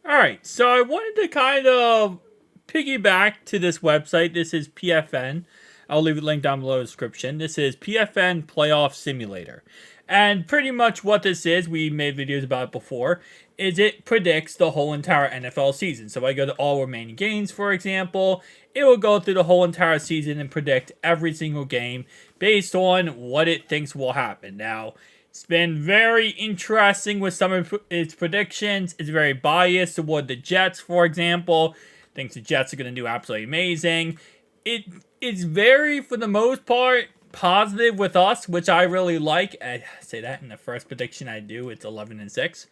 Alright, so I wanted to kind of piggyback to this website. This is PFN. I'll leave a link down below in the description. This is PFN Playoff Simulator. And pretty much what this is, we made videos about it before, is it predicts the whole entire NFL season. So I go to all remaining games, for example. It will go through the whole entire season and predict every single game based on what it thinks will happen. Now, it's been very interesting with some of its predictions. It's very biased toward the Jets, for example. Thinks the Jets are going to do absolutely amazing. It's very, for the most part, positive with us, which I really like. I say that in the first prediction I do, it's 11-6.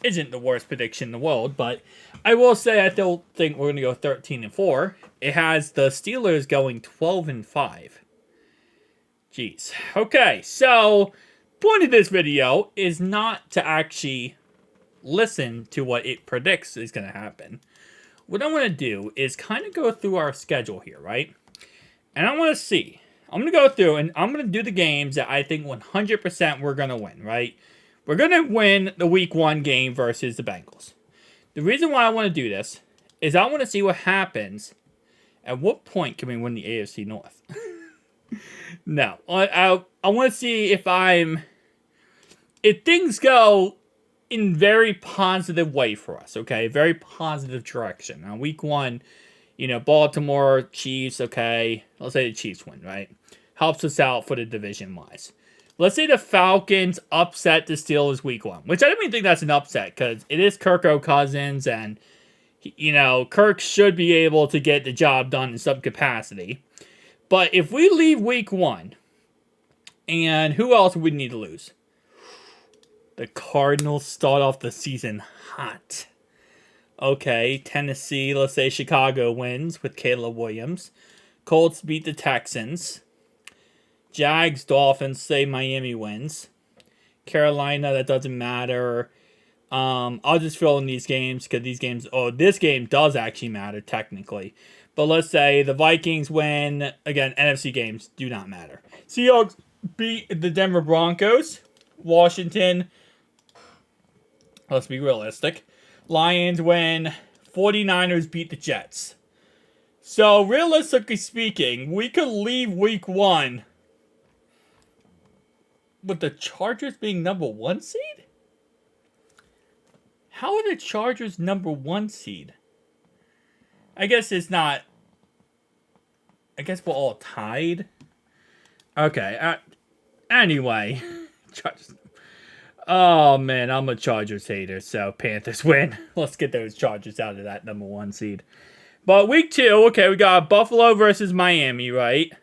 Isn't the worst prediction in the world, but I will say I still think we're going to go 13-4. It has the Steelers going 12-5. Jeez. Okay, so point of this video is not to actually listen to what it predicts is going to happen. What I want to do is kind of go through our schedule here, right? And I want to see. I'm going to go through and I'm going to do the games that I think 100% we're going to win, right? We're going to win the week 1 game versus the Bengals. The reason why I want to do this is I want to see what happens. At what point can we win the AFC North? No. I want to see if things go in very positive way for us, okay? Very positive direction. Now, week 1, Baltimore, Chiefs, okay? Let's say the Chiefs win, right? Helps us out for the division-wise. Let's say the Falcons upset the Steelers week 1, which I don't even think that's an upset because it is Kirk Cousins, and, Kirk should be able to get the job done in some capacity. But if we leave week 1, and who else would we need to lose? The Cardinals start off the season hot. Okay, Tennessee, let's say Chicago wins with Caleb Williams. Colts beat the Texans. Jags, Dolphins, say Miami wins. Carolina, that doesn't matter. I'll just fill in these games because this game does actually matter technically. But let's say the Vikings win. Again, NFC games do not matter. Seahawks beat the Denver Broncos. Washington, let's be realistic. Lions win. 49ers beat the Jets. So, realistically speaking, we could leave week 1 with the Chargers being number 1 seed? How are the Chargers number 1 seed? I guess it's not. I guess we're all tied. Okay. Anyway. Chargers. Oh, man. I'm a Chargers hater, so Panthers win. Let's get those Chargers out of that number 1 seed. But week 2, okay, we got Buffalo versus Miami, right?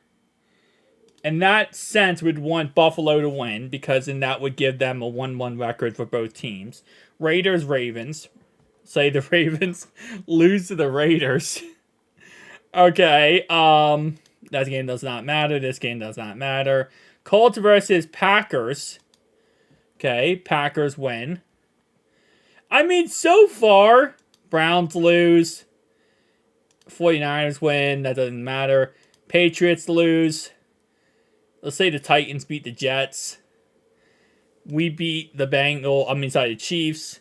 In that sense, we'd want Buffalo to win because then that would give them a 1-1 record for both teams. Raiders, Ravens. Say the Ravens lose to the Raiders. Okay, that game does not matter. This game does not matter. Colts versus Packers. Okay, Packers win. I mean, so far, Browns lose. 49ers win. That doesn't matter. Patriots lose. Let's say the Titans beat the Jets. We beat the Chiefs.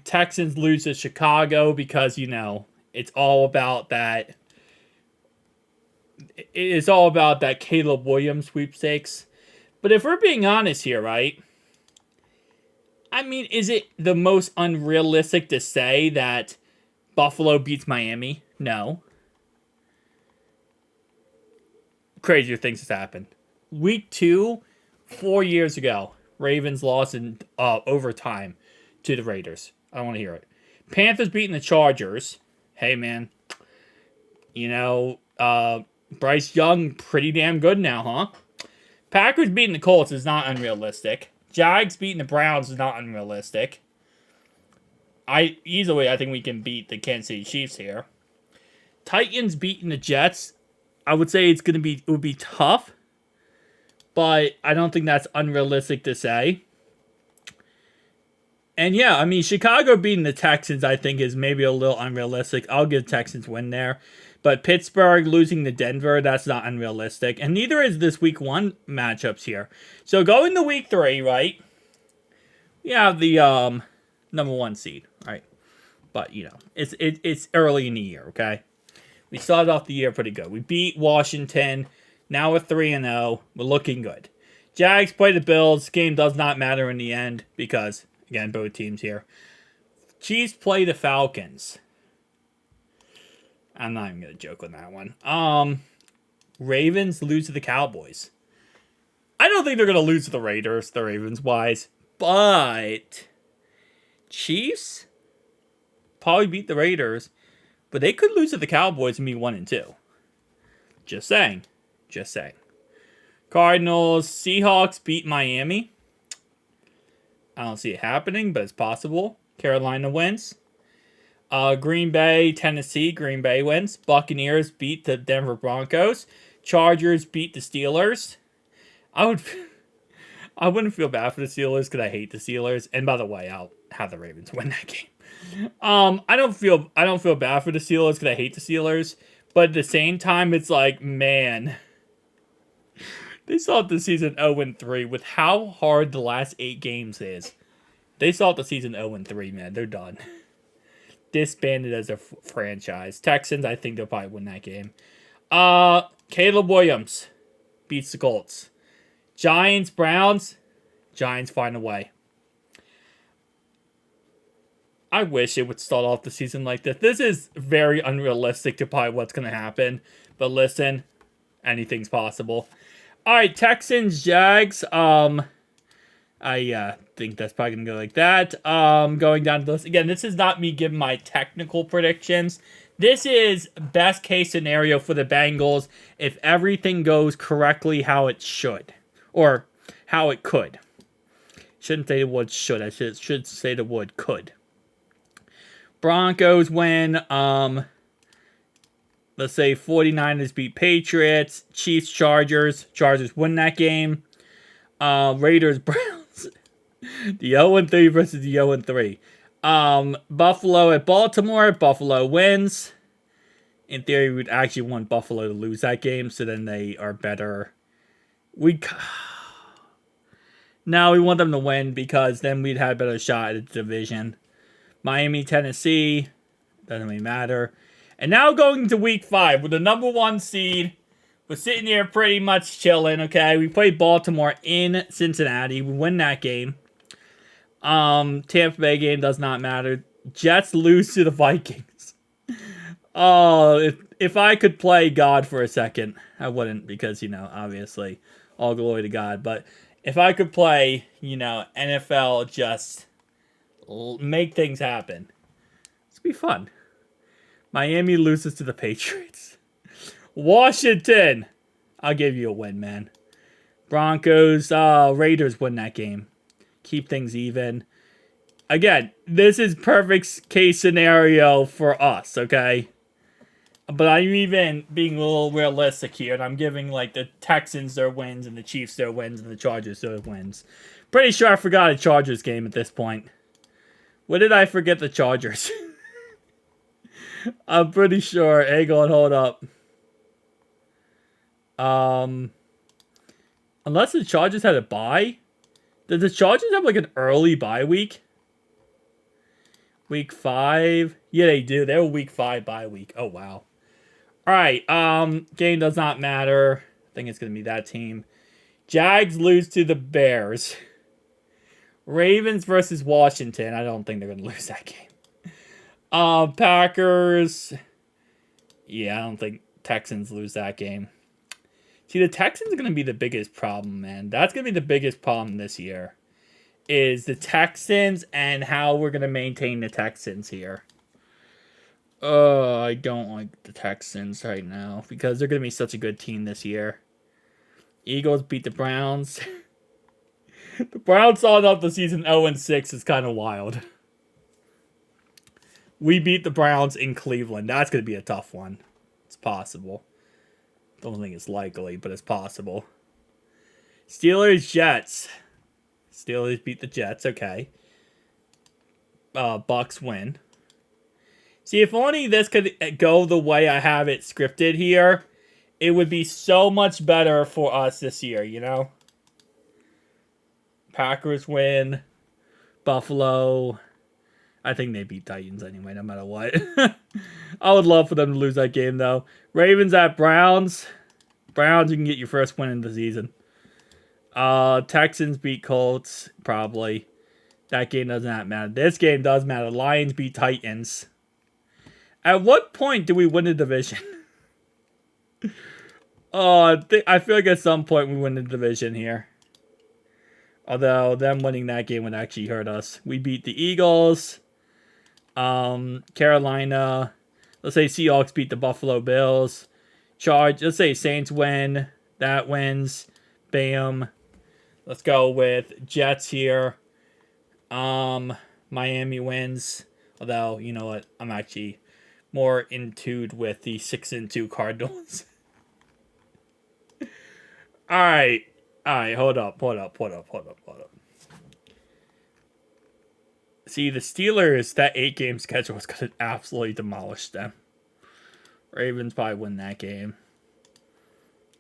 Texans lose to Chicago because, it's all about that. It's all about that Caleb Williams sweepstakes. But if we're being honest here, right? I mean, is it the most unrealistic to say that Buffalo beats Miami? No. Crazier things has happened. Week 2, 4 years ago, Ravens lost in overtime to the Raiders. I don't want to hear it. Panthers beating the Chargers. Hey, man. Bryce Young, pretty damn good now, huh? Packers beating the Colts is not unrealistic. Jags beating the Browns is not unrealistic. I think we can beat the Kansas City Chiefs here. Titans beating the Jets. I would say it would be tough, but I don't think that's unrealistic to say. And yeah, I mean, Chicago beating the Texans, I think, is maybe a little unrealistic. I'll give Texans win there. But Pittsburgh losing to Denver, that's not unrealistic. And neither is this week 1 matchups here. So going to week 3, right? We have the number 1 seed, right? But, you know, it's early in the year, okay? We started off the year pretty good. We beat Washington. Now we're 3-0. We're looking good. Jags play the Bills. Game does not matter in the end because, again, both teams here. Chiefs play the Falcons. I'm not even going to joke on that one. Ravens lose to the Cowboys. I don't think they're going to lose to the Raiders, the Ravens-wise. But Chiefs probably beat the Raiders. But they could lose to the Cowboys and be 1-2. Just saying. Just saying. Cardinals, Seahawks beat Miami. I don't see it happening, but it's possible. Carolina wins. Green Bay, Tennessee. Green Bay wins. Buccaneers beat the Denver Broncos. Chargers beat the Steelers. I wouldn't feel bad for the Steelers because I hate the Steelers. And by the way, I'll have the Ravens win that game. I don't feel bad for the Steelers because I hate the Steelers. But at the same time, it's like, man, they start the season 0-3 with how hard the last 8 games is. They start the season 0-3, man. They're done. Disbanded as a franchise. Texans, I think they'll probably win that game. Caleb Williams beats the Colts. Giants, Browns. Giants find a way. I wish it would start off the season like this. This is very unrealistic to probably what's going to happen. But listen, anything's possible. All right, Texans, Jags. I think that's probably going to go like that. Going down to this. Again, this is not me giving my technical predictions. This is best case scenario for the Bengals if everything goes correctly how it should. Or how it could. Shouldn't say the word should. I should say the word could. Broncos win. Let's say 49ers beat Patriots. Chiefs, Chargers. Chargers win that game. Raiders, Browns. The 0-3 versus the 0-3. Buffalo at Baltimore. Buffalo wins. In theory, we'd actually want Buffalo to lose that game, so then they are better. No, we want them to win because then we'd have a better shot at the division. Miami, Tennessee, doesn't really matter. And now going to week 5 with the number 1 seed. We're sitting here pretty much chilling, okay? We played Baltimore in Cincinnati. We win that game. Tampa Bay game does not matter. Jets lose to the Vikings. Oh, if I could play God for a second, I wouldn't because, you know, obviously, all glory to God. But if I could play, you know, NFL just make things happen. It's be fun. Miami loses to the Patriots. Washington. I'll give you a win, man. Broncos, Raiders win that game. Keep things even. Again, this is perfect case scenario for us, okay? But I'm even being a little realistic here, and I'm giving, like, the Texans their wins, and the Chiefs their wins, and the Chargers their wins. Pretty sure I forgot a Chargers game at this point. What did I forget the Chargers? I'm pretty sure. Hang on, hold up. Unless the Chargers had a bye? Did the Chargers have, like, an early bye week? Week 5? Yeah, they do. They were week 5 bye week. Oh, wow. Alright, game does not matter. I think it's going to be that team. Jags lose to the Bears. Ravens versus Washington. I don't think they're going to lose that game. Packers. Yeah, I don't think Texans lose that game. See, the Texans are going to be the biggest problem, man. That's going to be the biggest problem this year. Is the Texans and how we're going to maintain the Texans here. Oh, I don't like the Texans right now because they're going to be such a good team this year. Eagles beat the Browns. The Browns started off the season 0-6 is kind of wild. We beat the Browns in Cleveland. That's going to be a tough one. It's possible. Don't think it's likely, but it's possible. Steelers, Jets. Steelers beat the Jets. Okay. Bucks win. See, if only this could go the way I have it scripted here, it would be so much better for us this year, you know? Packers win. Buffalo. I think they beat Titans anyway, no matter what. I would love for them to lose that game, though. Ravens at Browns. Browns, you can get your first win in the season. Texans beat Colts, probably. That game does not matter. This game does matter. Lions beat Titans. At what point do we win the division? I feel like at some point we win the division here. Although them winning that game would actually hurt us. We beat the Eagles. Carolina. Let's say Seahawks beat the Buffalo Bills. Let's say Saints win. That wins. Bam. Let's go with Jets here. Miami wins. Although, you know what? I'm actually more in tune with the 6-2 Cardinals. Alright. Alright, hold up. See, the Steelers, that 8-game schedule is going to absolutely demolish them. Ravens probably win that game.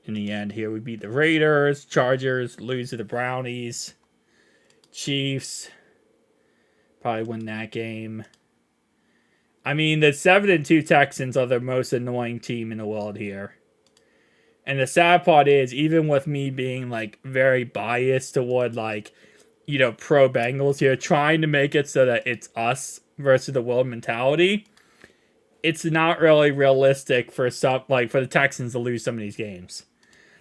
In the end here, we beat the Raiders. Chargers lose to the Brownies. Chiefs probably win that game. I mean, the 7-2 Texans are the most annoying team in the world here. And the sad part is, even with me being, like, very biased toward, like, you know, pro Bengals here, trying to make it so that it's us versus the world mentality, it's not really realistic for the Texans to lose some of these games.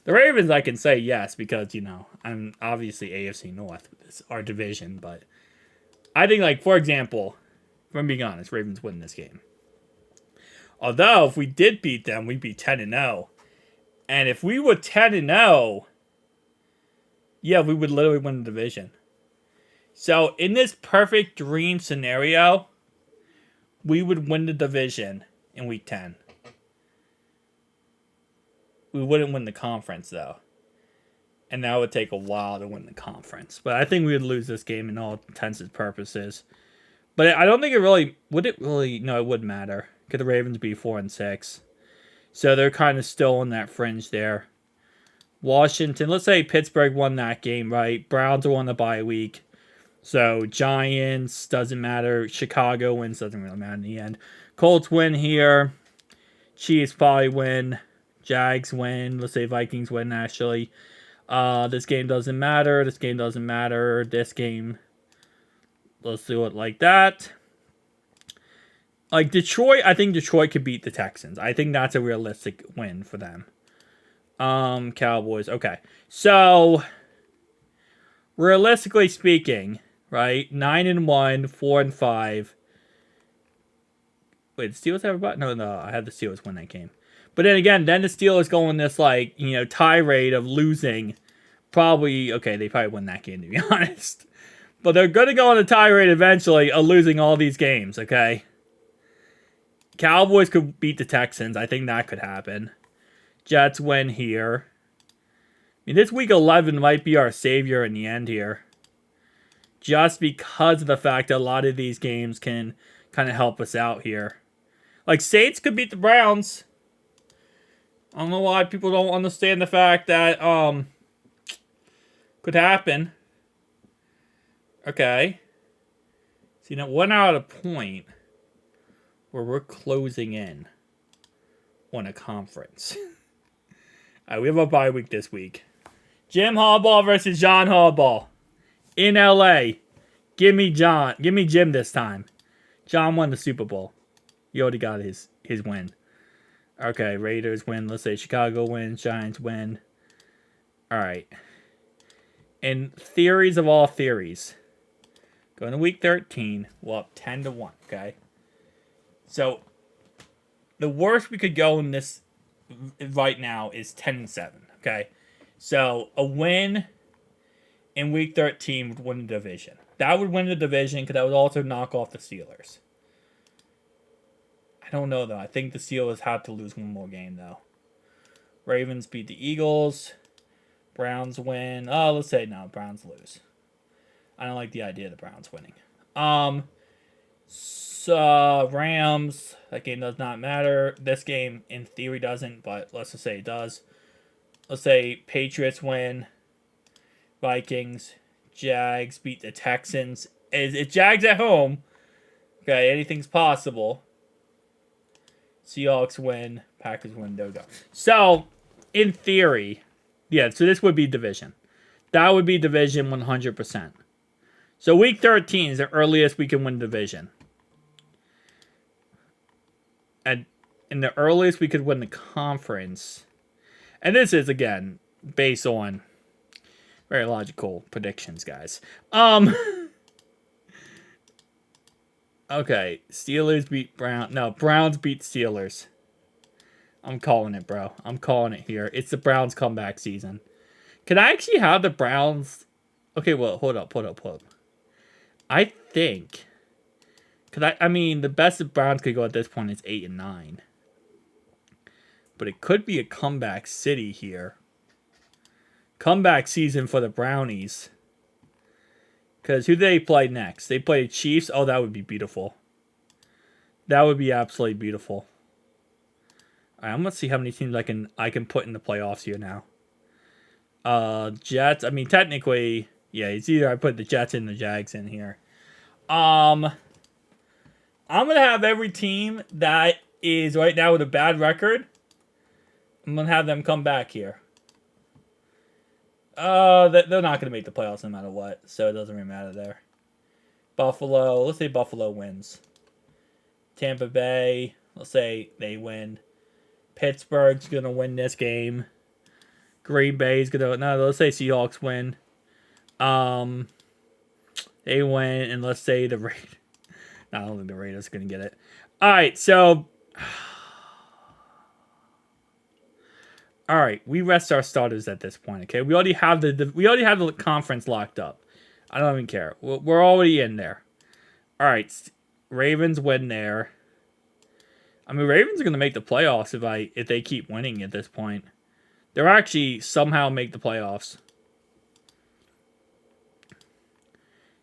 The Ravens, I can say yes, because, you know, I'm obviously AFC North. It's our division, but I think, like, for example, if I'm being honest, Ravens win this game. Although, if we did beat them, we'd be 10-0. And if we were 10-0, yeah, we would literally win the division. So, in this perfect dream scenario, we would win the division in week 10. We wouldn't win the conference, though. And that would take a while to win the conference. But I think we would lose this game in all intents and purposes. But I don't think it really... Would it really... No, it wouldn't matter. Could the Ravens be 4-6? So they're kind of still on that fringe there. Washington... Let's say Pittsburgh won that game, right? Browns are on the bye week. So Giants, doesn't matter. Chicago wins, doesn't really matter in the end. Colts win here. Chiefs probably win. Jags win. Let's say Vikings win, actually. This game doesn't matter. This game doesn't matter. This game, let's do it like that. Like Detroit, I think Detroit could beat the Texans. I think that's a realistic win for them. Cowboys. Okay. So, realistically speaking, right? 9-1, 4-5. Wait, the Steelers have a button? No, I had the Steelers win that game. But then again, then the Steelers go on this, like, you know, tirade of losing. Probably, okay, they probably win that game, to be honest. But they're going to go on a tirade eventually of losing all these games, okay? Cowboys could beat the Texans. I think that could happen. Jets win here. I mean, this week 11 might be our savior in the end here. Just because of the fact that a lot of these games can kind of help us out here. Like, Saints could beat the Browns. I don't know why people don't understand the fact that, could happen. Okay. See, now we're now at a point where we're closing in on a conference. All right, we have a bye week this week. Jim Harbaugh versus John Harbaugh. In LA. Give me Jim this time. John won the Super Bowl. He already got his win. Okay, Raiders win. Let's say Chicago wins. Giants win. Alright. In theories of all theories. Going to week 13. We're up 10-1. Okay. So, the worst we could go in this right now is 10-7. Okay. So, a win in week 13 would win the division. That would win the division because that would also knock off the Steelers. I don't know, though. I think the Steelers have to lose one more game, though. Ravens beat the Eagles. Browns win. Oh, let's say no. Browns lose. I don't like the idea of the Browns winning. Rams. That game does not matter. This game, in theory, doesn't, but let's just say it does. Let's say Patriots win. Vikings. Jags beat the Texans. It's Jags at home. Okay, anything's possible. Seahawks win. Packers win. Go. So, in theory, yeah, so this would be division. That would be division 100%. So week 13 is the earliest we can win division. And in the earliest we could win the conference. And this is, again, based on very logical predictions, guys. Okay, Steelers beat Browns beat Steelers. I'm calling it, bro. I'm calling it here. It's the Browns comeback season. Can I actually have the Browns? Okay, well, hold up. I think. I mean, the best the Browns could go at this point is 8-9. But it could be a comeback city here. Comeback season for the Brownies. Because who do they play next? They play the Chiefs. Oh, that would be beautiful. That would be absolutely beautiful. All right, I'm gonna see how many teams I can put in the playoffs here now. Jets. I mean, technically, yeah. It's either I put the Jets and the Jags in here. I'm gonna have every team that is right now with a bad record. I'm gonna have them come back here. They're not gonna make the playoffs no matter what, so it doesn't really matter there. Buffalo. Let's say Buffalo wins. Tampa Bay. Let's say they win. Pittsburgh's gonna win this game. Green Bay's gonna let's say Seahawks win. They win, and let's say the Raiders. I don't think the Raiders are gonna get it. All right, so all right, we rest our starters at this point. Okay, we already have the conference locked up. I don't even care. We're already in there. All right, Ravens win there. I mean, Ravens are gonna make the playoffs if they keep winning at this point. They'll actually somehow make the playoffs.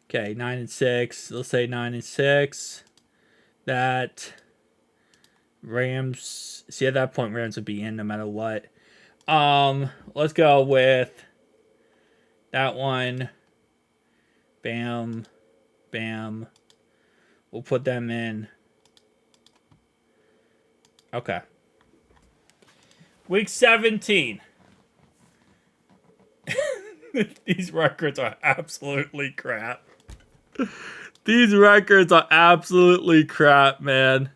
Okay, 9-6. Let's say 9-6. That Rams. See, at that point, Rams would be in no matter what. Let's go with that one. Bam, bam. We'll put them in. Okay. Week 17. These records are absolutely crap. These records are absolutely crap, man.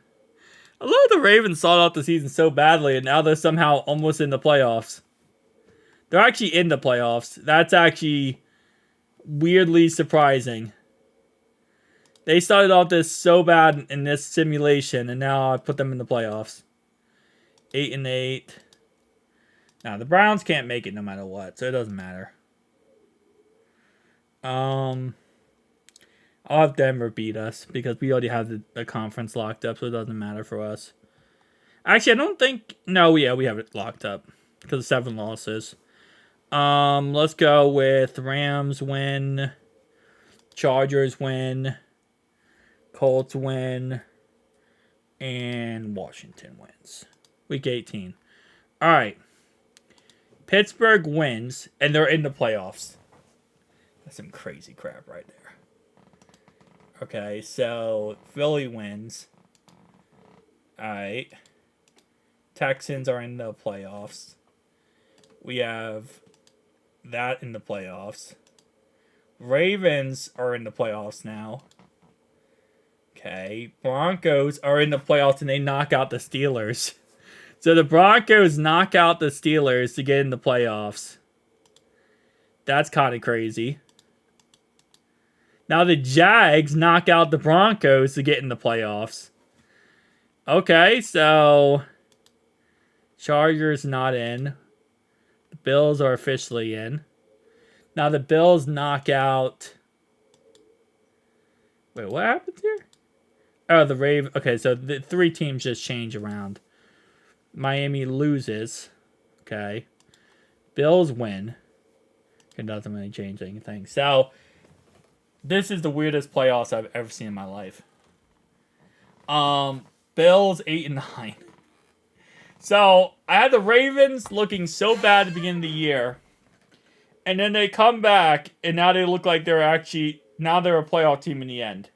I love the Ravens started out the season so badly, and now they're somehow almost in the playoffs. They're actually in the playoffs. That's actually weirdly surprising. They started off this so bad in this simulation, and now I put them in the playoffs. 8-8. Now, the Browns can't make it no matter what, so it doesn't matter. I'll have Denver beat us because we already have the conference locked up, so it doesn't matter for us. Actually, I don't think... No, yeah, we have it locked up because of 7 losses. Let's go with Rams win, Chargers win, Colts win, and Washington wins. Week 18. All right. Pittsburgh wins, and they're in the playoffs. That's some crazy crap right there. Okay, so Philly wins. Alright. Texans are in the playoffs. We have that in the playoffs. Ravens are in the playoffs now. Okay. Broncos are in the playoffs and they knock out the Steelers. So the Broncos knock out the Steelers to get in the playoffs. That's kind of crazy. Now the Jags knock out the Broncos to get in the playoffs. Okay, so Chargers not in. The Bills are officially in. Now the Bills knock out... Wait, what happens here? Oh, the Ravens. Okay, so the 3 teams just change around. Miami loses. Okay. Bills win. It doesn't really change anything. So... This is the weirdest playoffs I've ever seen in my life. Bills 8-9. So I had the Ravens looking so bad at the beginning of the year, and then they come back, and now they look like they're a playoff team in the end.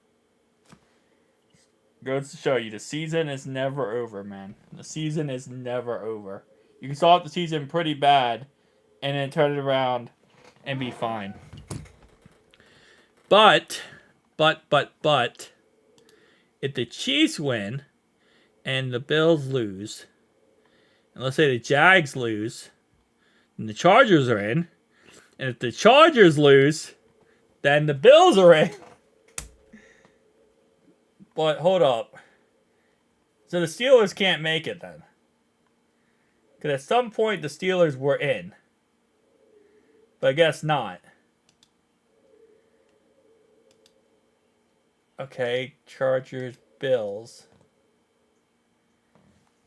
Goes to show you the season is never over, man. The season is never over. You can start the season pretty bad and then turn it around and be fine. But, if the Chiefs win and the Bills lose, and let's say the Jags lose, and the Chargers are in, and if the Chargers lose, then the Bills are in. But hold up. So the Steelers can't make it then. Because at some point the Steelers were in. But I guess not. Okay, Chargers, Bills.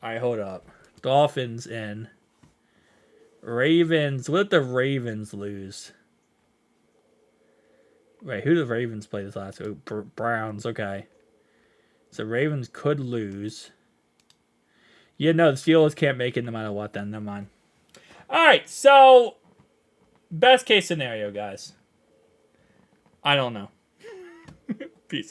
Alright, hold up. Dolphins in. Ravens. What if the Ravens lose? Wait, who did the Ravens play this last week? Oh, Browns, okay. So Ravens could lose. Yeah, no, the Steelers can't make it no matter what then. Never mind. Alright, so best case scenario, guys. I don't know. Peace out.